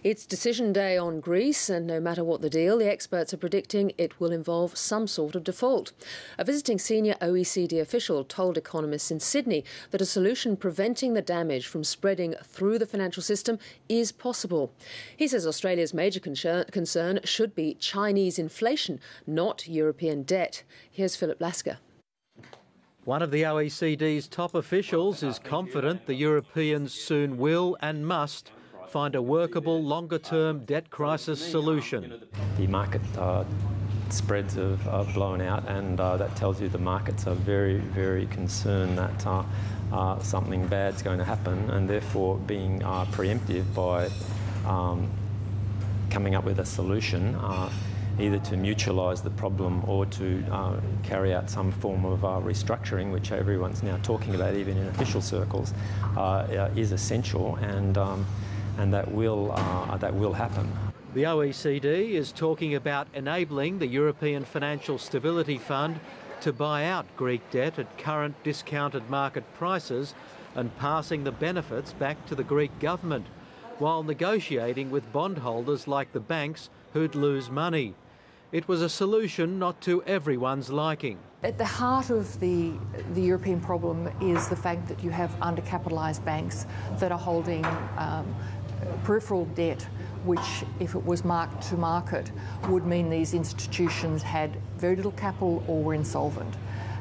It's decision day on Greece, and no matter what the deal, the experts are predicting it will involve some sort of default. A visiting senior OECD official told economists in Sydney that a solution preventing the damage from spreading through the financial system is possible. He says Australia's major concern should be Chinese inflation, not European debt. Here's Philip Lasker. One of the OECD's top officials is confident the Europeans soon will and must find a workable, longer-term debt crisis solution. The market spreads have blown out, and that tells you the markets are very, very concerned that something bad's going to happen, and therefore being preemptive by coming up with a solution, either to mutualise the problem or to carry out some form of restructuring, which everyone's now talking about, even in official circles, is essential, and that will happen. The OECD is talking about enabling the European Financial Stability Fund to buy out Greek debt at current discounted market prices and passing the benefits back to the Greek government, while negotiating with bondholders like the banks who'd lose money. It was a solution not to everyone's liking. At the heart of the European problem is the fact that you have undercapitalised banks that are holding peripheral debt, which, if it was marked to market, would mean these institutions had very little capital or were insolvent.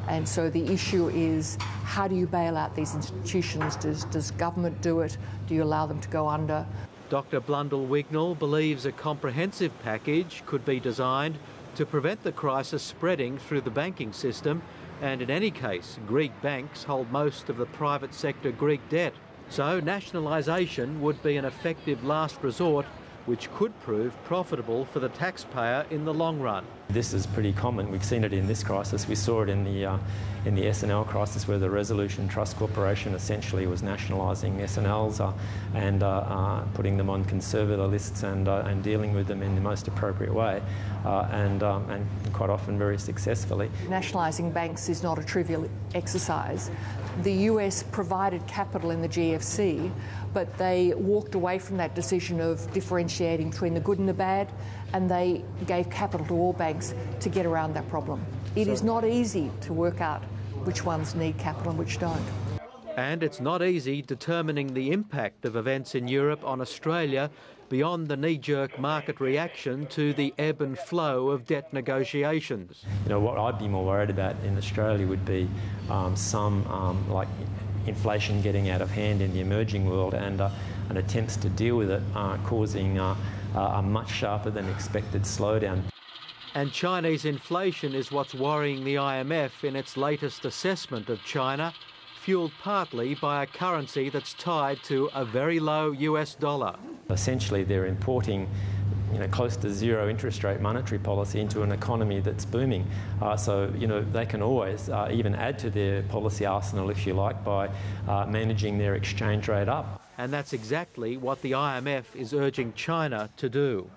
And so the issue is, how do you bail out these institutions? Does government do it? Do you allow them to go under? Dr Blundell-Wignall believes a comprehensive package could be designed to prevent the crisis spreading through the banking system, and in any case, Greek banks hold most of the private sector Greek debt. So nationalisation would be an effective last resort, which could prove profitable for the taxpayer in the long run. This is pretty common. We've seen it in this crisis. We saw it in the S&L crisis, where the Resolution Trust Corporation essentially was nationalising S&Ls and putting them on conservator lists and dealing with them in the most appropriate way, and quite often very successfully. Nationalising banks is not a trivial exercise. The US provided capital in the GFC, but they walked away from that decision of differentiating between the good and the bad, and they gave capital to all banks to get around that problem. It is not easy to work out which ones need capital and which don't. And it's not easy determining the impact of events in Europe on Australia beyond the knee-jerk market reaction to the ebb and flow of debt negotiations. You know, what I'd be more worried about in Australia would be like inflation getting out of hand in the emerging world, and attempts to deal with it causing a much sharper than expected slowdown. And Chinese inflation is what's worrying the IMF in its latest assessment of China, fuelled partly by a currency that's tied to a very low US dollar. Essentially, they're importing close to zero interest rate monetary policy into an economy that's booming. So they can always even add to their policy arsenal, if you like, by managing their exchange rate up. And that's exactly what the IMF is urging China to do.